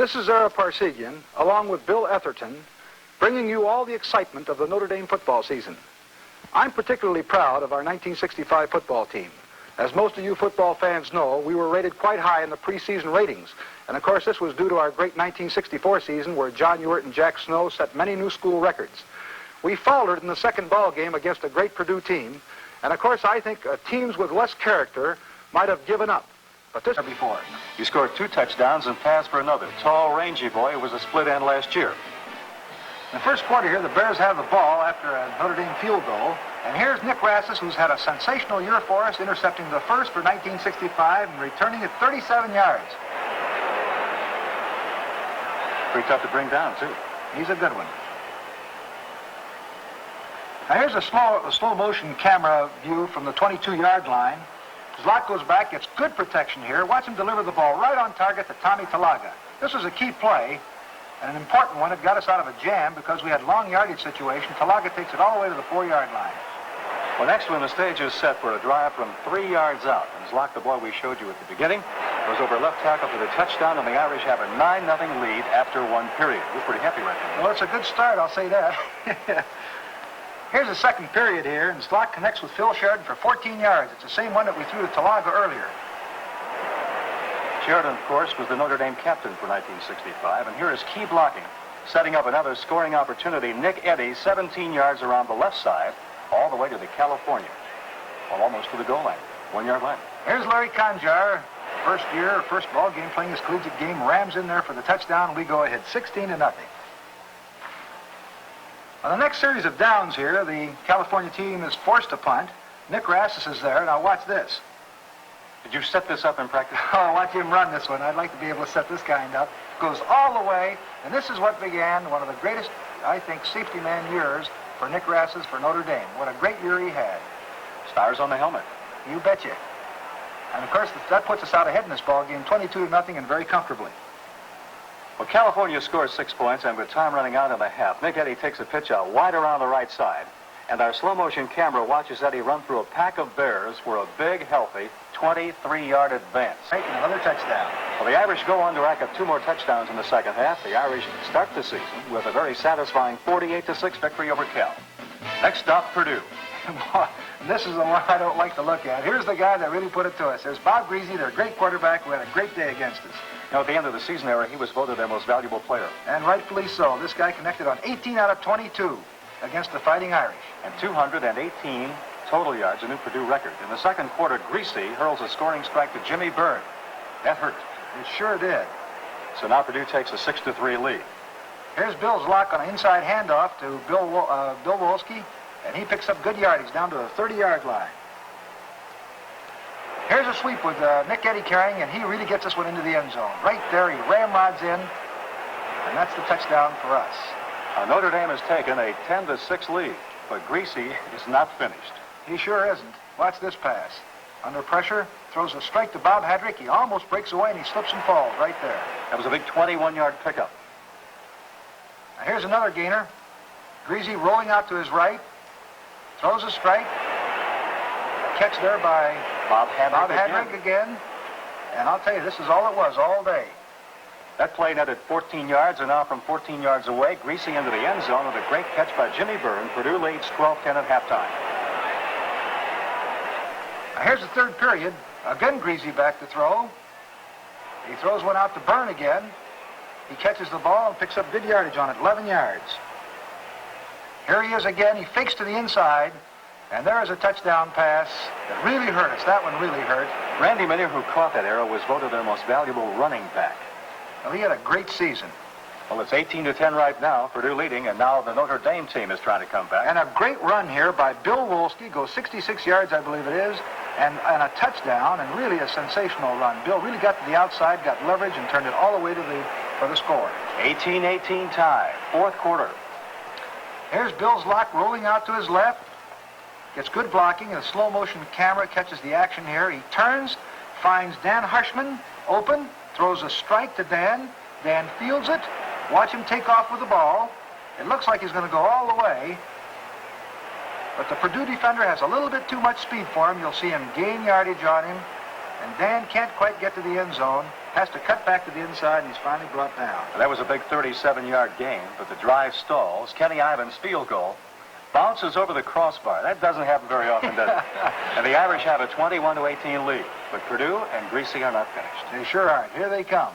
This is Ara Parseghian, along with Bill Etherton, bringing you all the excitement of the Notre Dame football season. I'm particularly proud of our 1965 football team. As most of you football fans know, we were rated quite high in the preseason ratings. And of course, this was due to our great 1964 season where John Ewart and Jack Snow set many new school records. We faltered in the second ball game against a great Purdue team. And of course, I think teams with less character might have given up. But this before. He scored 2 touchdowns and passed for another. Tall, rangy boy who was a split end last year. In the first quarter here, the Bears have the ball after a Notre Dame field goal. And here's Nick Rassis, who's had a sensational year for us, intercepting the first for 1965 and returning it 37 yards. Pretty tough to bring down, too. He's a good one. Now here's a slow motion camera view from the 22-yard line. Zlot goes back, gets good protection here. Watch him deliver the ball right on target to Tommy Talaga. This was a key play, and an important one. It got us out of a jam because we had long yardage situation. Talaga takes it all the way to the 4-yard line. Well, next one, the stage is set for a drive from 3 yards out. And Zlot, the boy we showed you at the beginning, goes over left tackle for the touchdown, and the Irish have a 9-0 lead after 1 period. We're pretty happy right now. Well, it's a good start, I'll say that. Here's the second period here, and Zlot connects with Phil Sheridan for 14 yards. It's the same one that we threw to Talaga earlier. Sheridan, of course, was the Notre Dame captain for 1965, and here is key blocking, setting up another scoring opportunity. Nick Eddy, 17 yards around the left side, all the way to the California, well, almost to the goal line, 1-yard line. Here's Larry Conjar, first year, first ball game, playing his collegiate game, rams in there for the touchdown. We go ahead 16-0. On the next series of downs here, the California team is forced to punt. Nick Rassis is there. Now watch this. Did you set this up in practice? Oh, watch him run this one. I'd like to be able to set this kind up. Goes all the way, and this is what began one of the greatest, I think, safety man years for Nick Rassis for Notre Dame. What a great year he had. Stars on the helmet. You betcha. And of course, that puts us out ahead in this ball game, 22-0, and very comfortably. Well, California scores 6 points, and with time running out in the half, Nick Eddy takes a pitch out wide around the right side, and our slow-motion camera watches Eddy run through a pack of Bears for a big, healthy 23-yard advance. Making another touchdown. Well, the Irish go on to rack up 2 more touchdowns in the second half. The Irish start the season with a very satisfying 48-6 victory over Cal. Next stop, Purdue. This is the one I don't like to look at. Here's the guy that really put it to us. There's Bob Greasy, their great quarterback, who had a great day against us. Now, at the end of the season era, he was voted their most valuable player. And rightfully so. This guy connected on 18 out of 22 against the Fighting Irish. And 218 total yards, a new Purdue record. In the second quarter, Greasy hurls a scoring strike to Jimmy Byrne. That hurt. It sure did. So now Purdue takes a 6-3 lead. Here's Bill Zlot on an inside handoff to Bill Wolski, and he picks up good yardage down to the 30-yard line. Here's a sweep with Nick Eddy carrying, and he really gets this one into the end zone. Right there, he ramrods in, and that's the touchdown for us. Notre Dame has taken a 10-6 lead, but Greasy is not finished. He sure isn't. Watch this pass. Under pressure, throws a strike to Bob Hadrick. He almost breaks away, and he slips and falls right there. That was a big 21-yard pickup. Now here's another gainer. Greasy rolling out to his right, throws a strike. Catch there by Bob Hadrick again. And I'll tell you, this is all it was all day. That play netted 14 yards, and now from 14 yards away, Greasy into the end zone with a great catch by Jimmy Byrne. Purdue leads 12-10 at halftime. Now here's the third period. Again, Greasy back to throw. He throws one out to Byrne again. He catches the ball and picks up good yardage on it, 11 yards. Here he is again. He fakes to the inside. And there is a touchdown pass that really hurt us. That one really hurt. Randy Minier, who caught that arrow, was voted their most valuable running back. Well, he had a great season. Well, it's 18-10 right now, Purdue leading, and now the Notre Dame team is trying to come back. And a great run here by Bill Wolski, goes 66 yards, I believe it is, and a touchdown, and really a sensational run. Bill really got to the outside, got leverage, and turned it all the way for the score. 18-18 tie, fourth quarter. Here's Bill Zlot rolling out to his left. Gets good blocking, and a slow-motion camera catches the action here. He turns, finds Dan Harshman open, throws a strike to Dan. Dan fields it. Watch him take off with the ball. It looks like he's going to go all the way. But the Purdue defender has a little bit too much speed for him. You'll see him gain yardage on him. and Dan can't quite get to the end zone, has to cut back to the inside, and he's finally brought down. That was a big 37-yard gain, but the drive stalls. Kenny Ivins' field goal bounces over the crossbar. That doesn't happen very often, does it? And the Irish have a 21-18 lead. But Purdue and Greasy are not finished. They sure aren't. Here they come.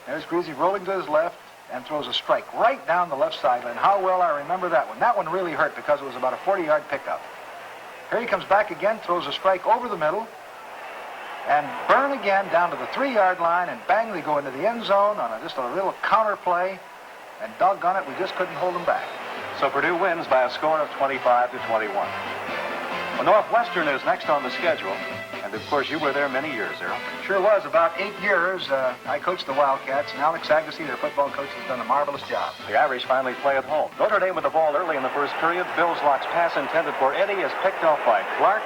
There's Greasy rolling to his left and throws a strike right down the left sideline. How well I remember that one. That one really hurt because it was about a 40-yard pickup. Here he comes back again, throws a strike over the middle, and burn again down to the 3-yard line, and bang, they go into the end zone on just a little counter play, and doggone it, we just couldn't hold them back. So Purdue wins by a score of 25-21. Well, Northwestern is next on the schedule, and of course you were there many years, Earl. Sure was, about 8 years. I coached the Wildcats, and Alex Agassi, their football coach, has done a marvelous job. The Irish finally play at home. Notre Dame with the ball early in the first period. Billslock's pass intended for Eddie is picked off by Clark,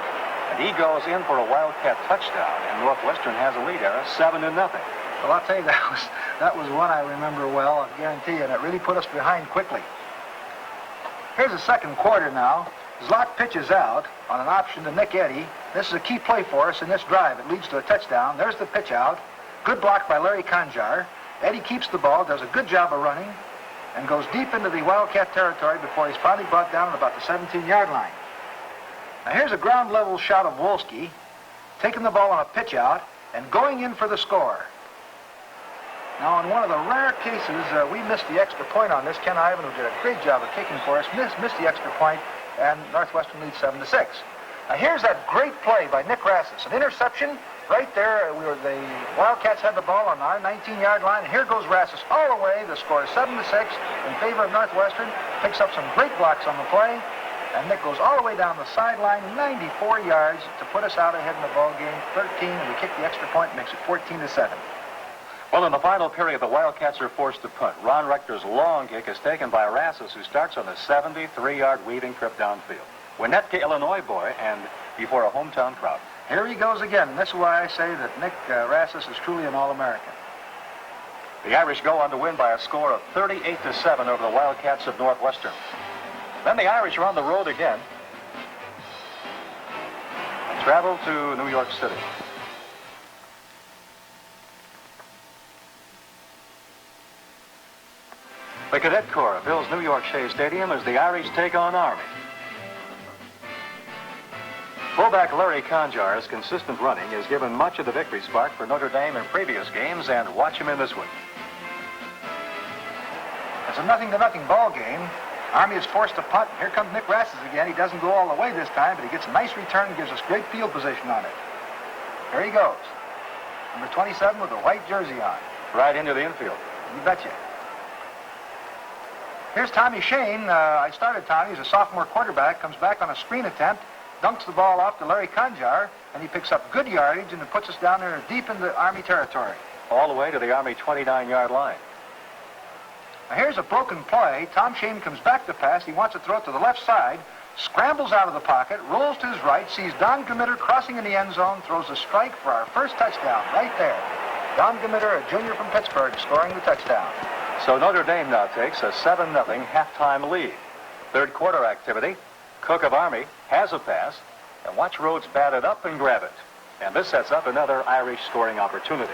and he goes in for a Wildcat touchdown, and Northwestern has a lead, Ara, 7-0. Well, I'll tell you, that was one I remember well, I guarantee you, and it really put us behind quickly. Here's the second quarter now. Zlock pitches out on an option to Nick Eddy. This is a key play for us in this drive. It leads to a touchdown. There's the pitch out. Good block by Larry Conjar. Eddy keeps the ball, does a good job of running, and goes deep into the Wildcat territory before he's finally brought down at about the 17-yard line. Now here's a ground-level shot of Wolski, taking the ball on a pitch out and going in for the score. Now, in one of the rare cases, we missed the extra point on this. Ken Ivan, who did a great job of kicking for us, missed the extra point, and Northwestern leads 7-6. Now, here's that great play by Nick Rassus. An interception right there. The Wildcats had the ball on our 19-yard line, and here goes Rassus all the way. The score is 7-6 in favor of Northwestern. Picks up some great blocks on the play, and Nick goes all the way down the sideline, 94 yards to put us out ahead in the ball game, 13, and we kick the extra point, makes it 14-7. Well, in the final period, the Wildcats are forced to punt. Ron Rector's long kick is taken by Rassus, who starts on a 73-yard weaving trip downfield. Winnetka, Illinois boy, and before a hometown crowd. Here he goes again, and this is why I say that Nick Rassus is truly an All-American. The Irish go on to win by a score of 38-7 over the Wildcats of Northwestern. Then the Irish are on the road again. Travel to New York City. The Cadet Corps fills New York Shea Stadium as the Irish take on Army. Fullback Larry Conjar's consistent running has given much of the victory spark for Notre Dame in previous games, and watch him in this one. It's a 0-0 ball game. Army is forced to punt. Here comes Nick Rassus again. He doesn't go all the way this time, but he gets a nice return and gives us great field position on it. There he goes. Number 27 with a white jersey on. Right into the infield. You betcha. Here's Tommy Shane. I started Tommy. He's a sophomore quarterback. Comes back on a screen attempt. Dunks the ball off to Larry Conjar. And he picks up good yardage and it puts us down there deep in the Army territory. All the way to the Army 29-yard line. Now here's a broken play. Tom Shane comes back to pass. He wants to throw it to the left side. Scrambles out of the pocket. Rolls to his right. Sees Don Gamitter crossing in the end zone. Throws a strike for our first touchdown right there. Don Gamitter, a junior from Pittsburgh, scoring the touchdown. So Notre Dame now takes a 7-0 halftime lead. Third quarter activity. Cook of Army has a pass, and watch Rhodes bat it up and grab it. And this sets up another Irish scoring opportunity.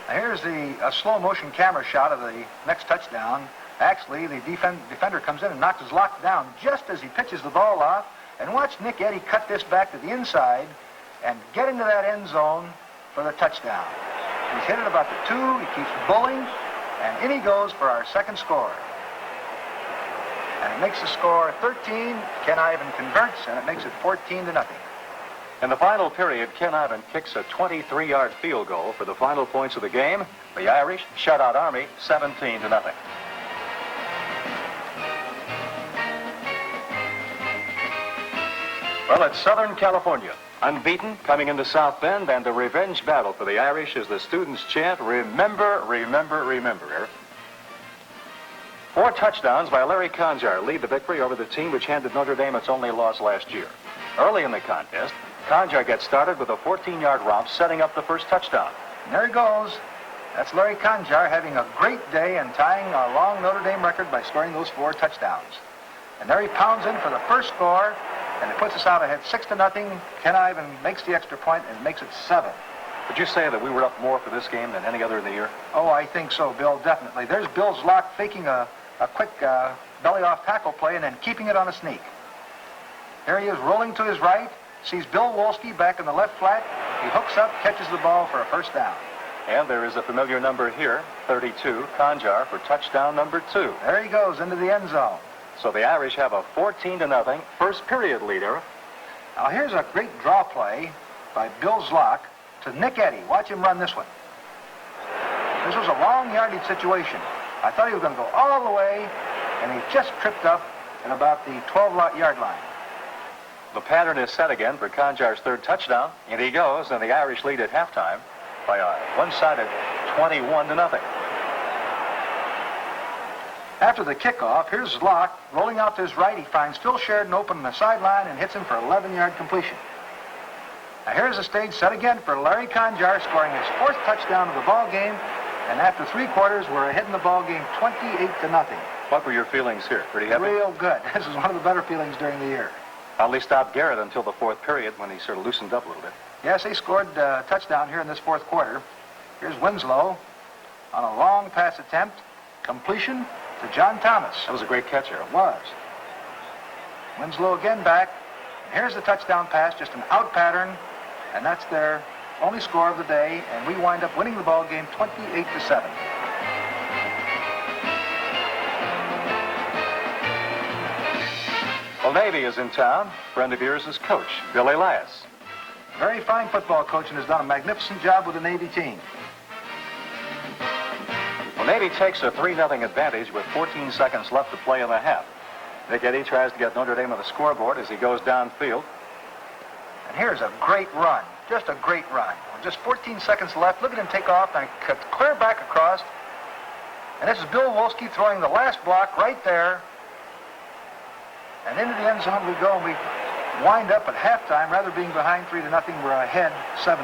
Now here's a slow motion camera shot of the next touchdown. Actually, the defender comes in and knocks his lock down just as he pitches the ball off. And watch Nick Eddy cut this back to the inside and get into that end zone for the touchdown. He's hit it about the 2. He keeps bowling. And in he goes for our second score. And it makes the score 13. Ken Ivan converts, and it makes it 14-0. In the final period, Ken Ivan kicks a 23-yard field goal for the final points of the game. The Irish shut out Army 17-0. Well, it's Southern California. Unbeaten, coming into South Bend, and the revenge battle for the Irish as the students chant, "Remember, remember, remember." 4 touchdowns by Larry Conjar lead the victory over the team which handed Notre Dame its only loss last year. Early in the contest, Conjar gets started with a 14-yard romp, setting up the first touchdown. And there he goes. That's Larry Conjar having a great day and tying a long Notre Dame record by scoring those 4 touchdowns. And there he pounds in for the first score. and it puts us out ahead 6-0. Ken Ivan makes the extra point and makes it 7. Would you say that we were up more for this game than any other in the year? Oh, I think so, Bill, definitely. There's Bill Zlock faking a quick belly-off tackle play and then keeping it on a sneak. Here he is rolling to his right, sees Bill Wolski back in the left flat. He hooks up, catches the ball for a first down. And there is a familiar number here, 32, Conjar, for touchdown number 2. There he goes into the end zone. So the Irish have a 14-0 first period leader. Now here's a great draw play by Bill Zlock to Nick Eddy. Watch him run this one. This was a long yardage situation. I thought he was going to go all the way, and he just tripped up at about the 12-yard line. The pattern is set again for Conjar's third touchdown, and he goes, and the Irish lead at halftime by a one-sided 21-0. After the kickoff, here's Zlock rolling out to his right. He finds Phil Sheridan open on the sideline and hits him for 11-yard completion. Now here's the stage set again for Larry Conjar, scoring his 4th touchdown of the ball game, and after 3 quarters, we're ahead in the ball game 28-0. What were your feelings here? Pretty happy? Real good. This is one of the better feelings during the year. Only stopped Garrett until the 4th period when he sort of loosened up a little bit. Yes, they scored a touchdown here in this 4th quarter. Here's Winslow on a long pass attempt. Completion to John Thomas. That was a great catch here. It was. Winslow again back. Here's the touchdown pass, just an out pattern, and that's their only score of the day, and we wind up winning the ball game 28-7. Well, Navy is in town. Friend of yours is coach, Bill Elias. Very fine football coach and has done a magnificent job with the Navy team. Well, Navy takes a 3-0 advantage with 14 seconds left to play in the half. Nick Eddy tries to get Notre Dame on the scoreboard as he goes downfield. And here's a great run, just a great run. With just 14 seconds left, look at him take off and clear back across. And this is Bill Wolski throwing the last block right there. And into the end zone we go, and we wind up at halftime, rather being behind 3-0, we're ahead 7-0.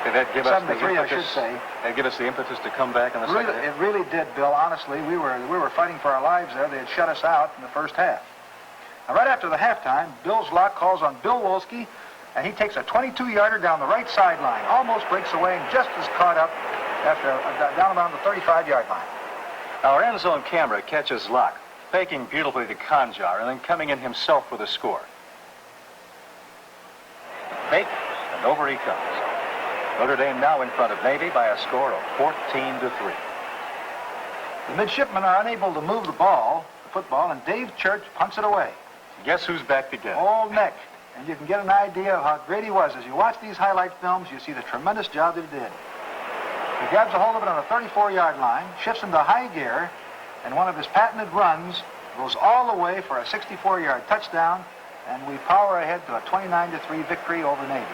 Did that give us 7-3, I should say. That give us the impetus to come back in the second half? It really did, Bill. Honestly, we were fighting for our lives there. They had shut us out in the first half. Now, right after the halftime, Bill Zlock calls on Bill Wolski, and he takes a 22-yarder down the right sideline, almost breaks away, and just is caught up after down around the 35-yard line. Our end zone camera catches Zlock, faking beautifully to Conjar, and then coming in himself for the score. Fake, and over he comes. Notre Dame now in front of Navy by a score of 14-3. The midshipmen are unable to move the football, and Dave Church punts it away. Guess who's back to get it? Old Nick. And you can get an idea of how great he was. As you watch these highlight films, you see the tremendous job that he did. He grabs a hold of it on the 34-yard line, shifts into high gear, and one of his patented runs goes all the way for a 64-yard touchdown, and we power ahead to a 29-3 victory over Navy.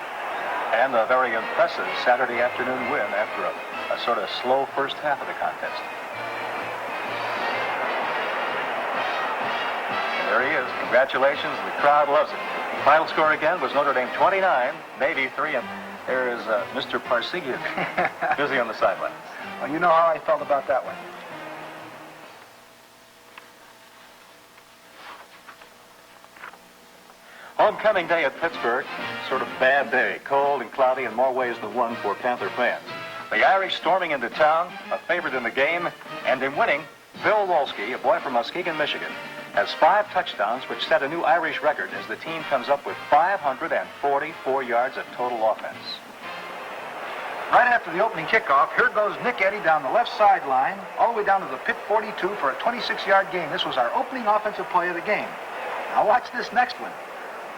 And a very impressive Saturday afternoon win after a sort of slow first half of the contest. And there he is. Congratulations. The crowd loves it. Final score again was Notre Dame 29, Navy 3, and there is Mr. Parseghian busy on the sideline. Well, you know how I felt about that one. Homecoming day at Pittsburgh, sort of bad day, cold and cloudy in more ways than one for Panther fans. The Irish storming into town, a favorite in the game, and in winning, Bill Wolski, a boy from Muskegon, Michigan, has 5 touchdowns, which set a new Irish record as the team comes up with 544 yards of total offense. Right after the opening kickoff, here goes Nick Eddy down the left sideline, all the way down to the pit 42 for a 26-yard gain. This was our opening offensive play of the game. Now watch this next one.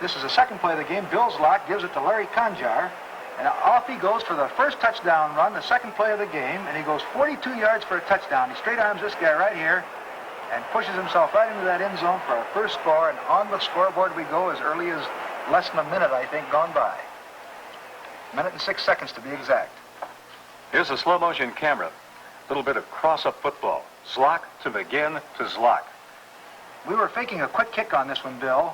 This is the second play of the game. Bill Zlock gives it to Larry Conjar, and off he goes for the first touchdown run, the second play of the game, and he goes 42 yards for a touchdown. He straight arms this guy right here and pushes himself right into that end zone for our first score, and on the scoreboard we go as early as less than a minute, I think, gone by. A minute and 6 seconds to be exact. Here's a slow-motion camera. A little bit of cross-up football. Zlock to McGinn to Zlock. We were faking a quick kick on this one, Bill.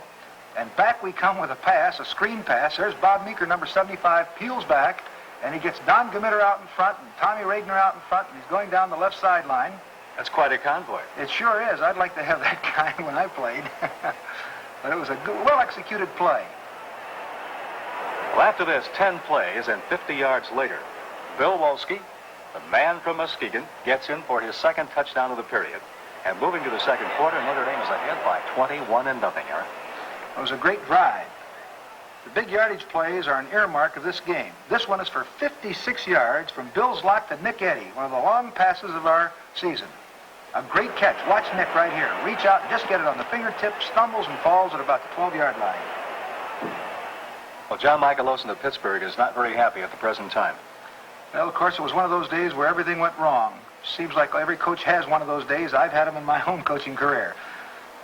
And back we come with a pass, a screen pass. There's Bob Meeker, number 75, peels back, and he gets Don Gamitter out in front and Tommy Regner out in front, and he's going down the left sideline. That's quite a convoy. It sure is. I'd like to have that guy when I played. but it was a good, well-executed play. Well, after this, 10 plays and 50 yards later, Bill Wolski, the man from Muskegon, gets in for his second touchdown of the period. And moving to the second quarter, Notre Dame is ahead by 21-0, Aaron. It was a great drive. The big yardage plays are an earmark of this game. This one is for 56 yards from Bill's lock to Nick Eddy, one of the long passes of our season. A great catch. Watch Nick right here. Reach out and just get it on the fingertips, stumbles and falls at about the 12-yard line. Well, John Michael Olsen of Pittsburgh is not very happy at the present time. Well, of course, it was one of those days where everything went wrong. Seems like every coach has one of those days. I've had them in my own coaching career.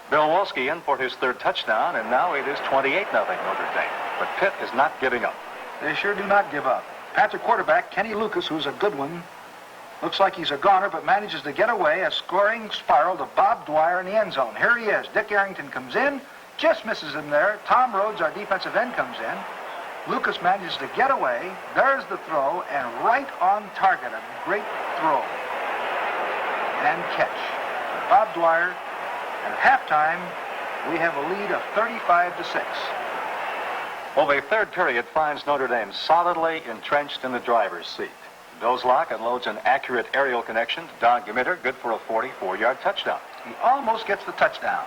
Bill Wolski in for his third touchdown, and now it is 28-0 Notre Dame. But Pitt is not giving up. They sure do not give up. Panther quarterback Kenny Lucas, who's a good one, looks like he's a goner, but manages to get away a scoring spiral to Bob Dwyer in the end zone. Here he is. Dick Arrington comes in, just misses him there. Tom Rhodes, our defensive end, comes in. Lucas manages to get away. There's the throw, and right on target. A great throw and catch. Bob Dwyer, and at halftime, we have a lead of 35-6. Well, the third period finds Notre Dame solidly entrenched in the driver's seat. Bill's lock unloads an accurate aerial connection to Don Gmitter, good for a 44-yard touchdown. He almost gets the touchdown.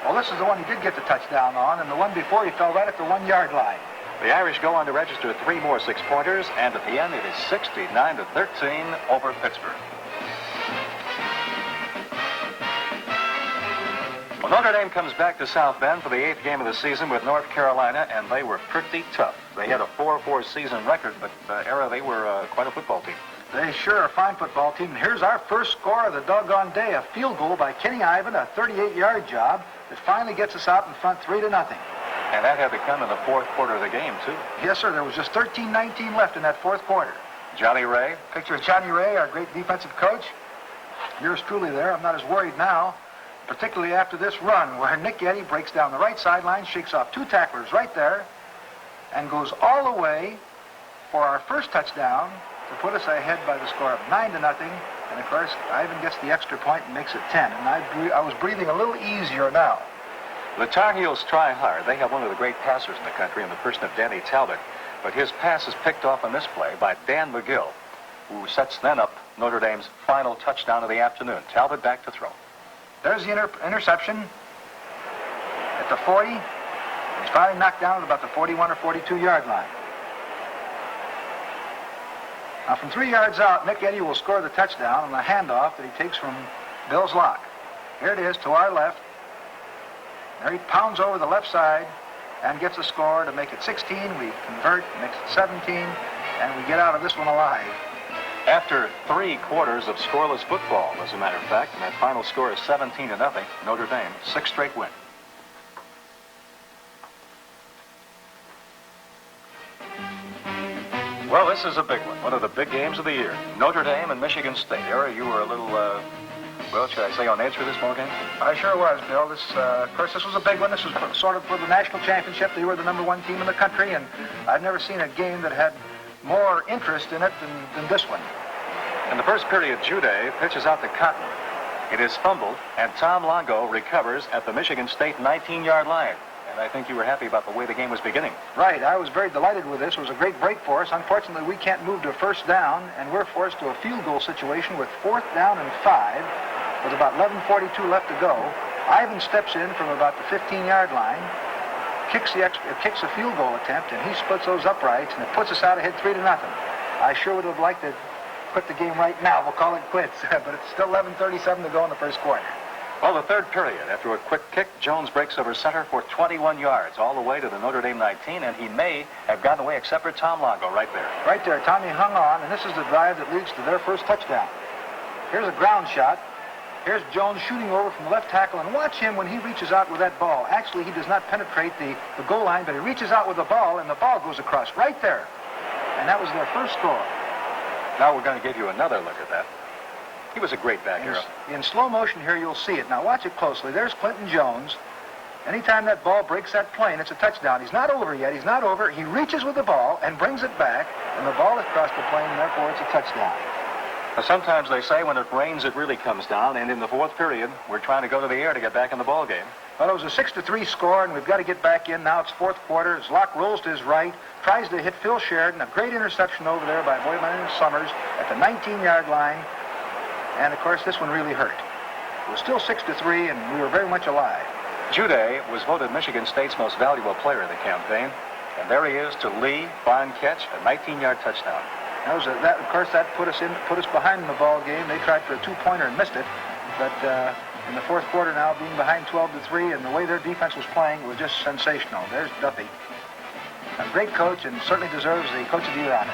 Well, this is the one he did get the touchdown on, and the one before he fell right at the 1-yard line. The Irish go on to register 3 more 6-pointers, and at the end it is 69-13 over Pittsburgh. Well, Notre Dame comes back to South Bend for the 8th game of the season with North Carolina, and they were pretty tough. They had a 4-4 season record, but Ara, they were quite a football team. They sure are a fine football team. And here's our first score of the doggone day, a field goal by Kenny Ivan, a 38-yard job that finally gets us out in front 3-0. And that had to come in the fourth quarter of the game, too. Yes, sir. There was just 13-19 left in that fourth quarter. Johnny Ray. Picture of Johnny Ray, our great defensive coach. Yours truly there. I'm not as worried now, particularly after this run where Nick Eddy breaks down the right sideline, shakes off 2 tacklers right there, and goes all the way for our first touchdown to put us ahead by the score of 9-0. And, of course, Ivan gets the extra point and makes it 10. And I was breathing a little easier now. The Tar Heels try hard. They have one of the great passers in the country in the person of Danny Talbot. But his pass is picked off on this play by Dan McGill, who sets then up Notre Dame's final touchdown of the afternoon. Talbot back to throw. There's the interception at the 40. He's finally knocked down at about the 41 or 42-yard line. Now, from 3 yards out, Nick Eddy will score the touchdown on a handoff that he takes from Bill's lock. Here it is to our left. There he pounds over the left side and gets a score to make it 16. We convert, makes it 17, and we get out of this one alive. After 3 quarters of scoreless football, as a matter of fact, and that final score is 17-0, Notre Dame, 6th straight win. Well, this is a big one of the big games of the year. Notre Dame and Michigan State. Ara, you were a little, well, should I say on edge for this ball game? I sure was, Bill. Of course, this was a big one. This was sort of for the national championship. They were the #1 team in the country, and I've never seen a game that had more interest in it than this one. In the first period, Jude pitches out to Cotton. It is fumbled, and Tom Longo recovers at the Michigan State 19-yard line. And I think you were happy about the way the game was beginning. Right. I was very delighted with this. It was a great break for us. Unfortunately, we can't move to first down, and we're forced to a field goal situation with 4th down and 5, with about 11:42 left to go. Ivan steps in from about the 15-yard line, kicks a field goal attempt, and he splits those uprights, and it puts us out ahead 3-0. I sure would have liked to quit the game right now. We'll call it quits, but it's still 11:37 to go in the first quarter. Well, the third period, after a quick kick, Jones breaks over center for 21 yards, all the way to the Notre Dame 19, and he may have gotten away except for Tom Longo right there. Right there, Tommy hung on, and this is the drive that leads to their first touchdown. Here's a ground shot. Here's Jones shooting over from the left tackle, and watch him when he reaches out with that ball. Actually, he does not penetrate the goal line, but he reaches out with the ball, and the ball goes across right there. And that was their first score. Now we're going to give you another look at that. He was a great back hero. In slow motion here, you'll see it. Now watch it closely. There's Clinton Jones. Anytime that ball breaks that plane, it's a touchdown. He's not over yet. He's not over. He reaches with the ball and brings it back, and the ball has crossed the plane, and therefore it's a touchdown. Now, sometimes they say when it rains, it really comes down, and in the fourth period, we're trying to go to the air to get back in the ball game. Well, it was a 6-3 score, and we've got to get back in. Now it's fourth quarter. Zlock rolls to his right, tries to hit Phil Sheridan. A great interception over there by a boy by the name of Summers at the 19-yard line. And, of course, this one really hurt. It was still 6-3, and we were very much alive. Jude was voted Michigan State's most valuable player of the campaign. And there he is to Lee, fine catch, a 19-yard touchdown. Of course, that put us behind in the ball game. They tried for a two-pointer and missed it. But in the fourth quarter now, being behind 12-3, and the way their defense was playing was just sensational. There's Duffy. A great coach, and certainly deserves the Coach of the Year honors.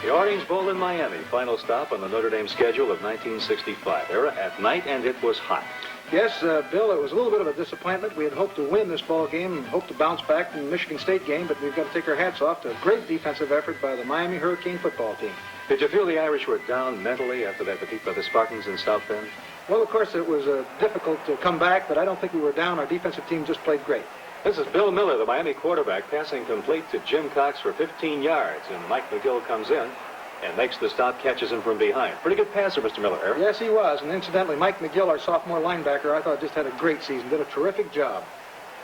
The Orange Bowl in Miami, final stop on the Notre Dame schedule of 1965. Era at night, and it was hot. Yes, Bill, it was a little bit of a disappointment. We had hoped to win this ball game and hoped to bounce back from the Michigan State game, but we've got to take our hats off to a great defensive effort by the Miami Hurricane football team. Did you feel the Irish were down mentally after that defeat by the Spartans in South Bend? Well, of course, it was difficult to come back, but I don't think we were down. Our defensive team just played great. This is Bill Miller, the Miami quarterback, passing complete to Jim Cox for 15 yards, and Mike McGill comes in and makes the stop, catches him from behind. Pretty good passer, Mr. Miller, Eric. Yes, he was. And incidentally, Mike McGill, our sophomore linebacker, I thought just had a great season, did a terrific job.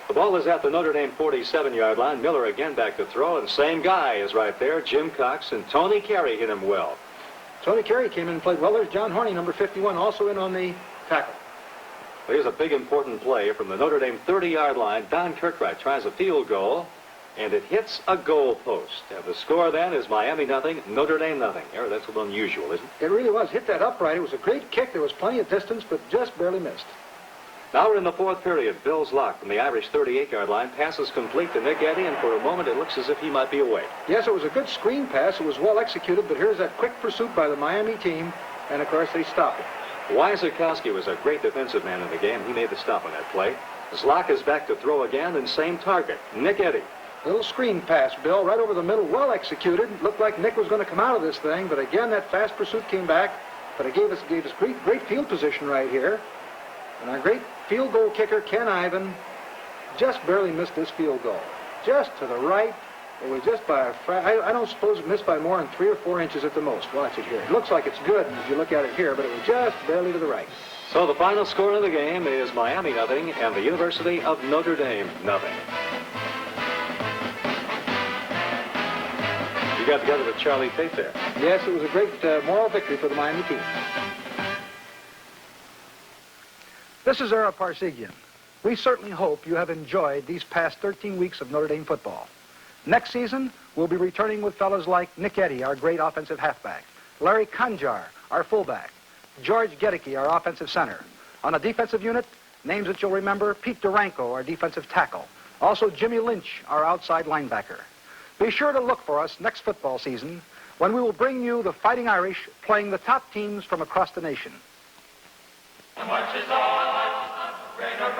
The ball is at the Notre Dame 47-yard line. Miller again back to throw, and same guy is right there, Jim Cox, and Tony Carey hit him well. Tony Carey came in and played well. There's John Horney, number 51, also in on the tackle. Well, here's a big important play from the Notre Dame 30-yard line. Don Kirkright tries a field goal, and it hits a goal post. And the score then is Miami nothing, Notre Dame nothing. Eric, that's a little unusual, isn't it? It really was. Hit that upright. It was a great kick. There was plenty of distance, but just barely missed. Now we're in the fourth period. Bill Zlock from the Irish 38-yard line passes complete to Nick Eddy, and for a moment it looks as if he might be away. Yes, it was a good screen pass. It was well executed, but here's that quick pursuit by the Miami team, and of course they stopped it. Wyzikowski was a great defensive man in the game. He made the stop on that play. Zlock is back to throw again, and same target, Nick Eddy. Little screen pass, Bill, right over the middle, well executed. Looked like Nick was going to come out of this thing, but again, that fast pursuit came back. But it gave us great field position right here. And our great field goal kicker, Ken Ivan, just barely missed this field goal. Just to the right. It was just by I don't suppose it missed by more than 3 or 4 inches at the most. Watch it here. It looks like it's good as you look at it here, but it was just barely to the right. So the final score of the game is Miami nothing and the University of Notre Dame nothing. You got together with Charlie Tate there. Yes, it was a great moral victory for the Miami team. This is Ara Parseghian. We certainly hope you have enjoyed these past 13 weeks of Notre Dame football. Next season, we'll be returning with fellows like Nick Eddy, our great offensive halfback, Larry Conjar, our fullback, George Gedicke, our offensive center. On a defensive unit, names that you'll remember, Pete Duranko, our defensive tackle. Also Jimmy Lynch, our outside linebacker. Be sure to look for us next football season when we will bring you the Fighting Irish playing the top teams from across the nation. The march is on, rain or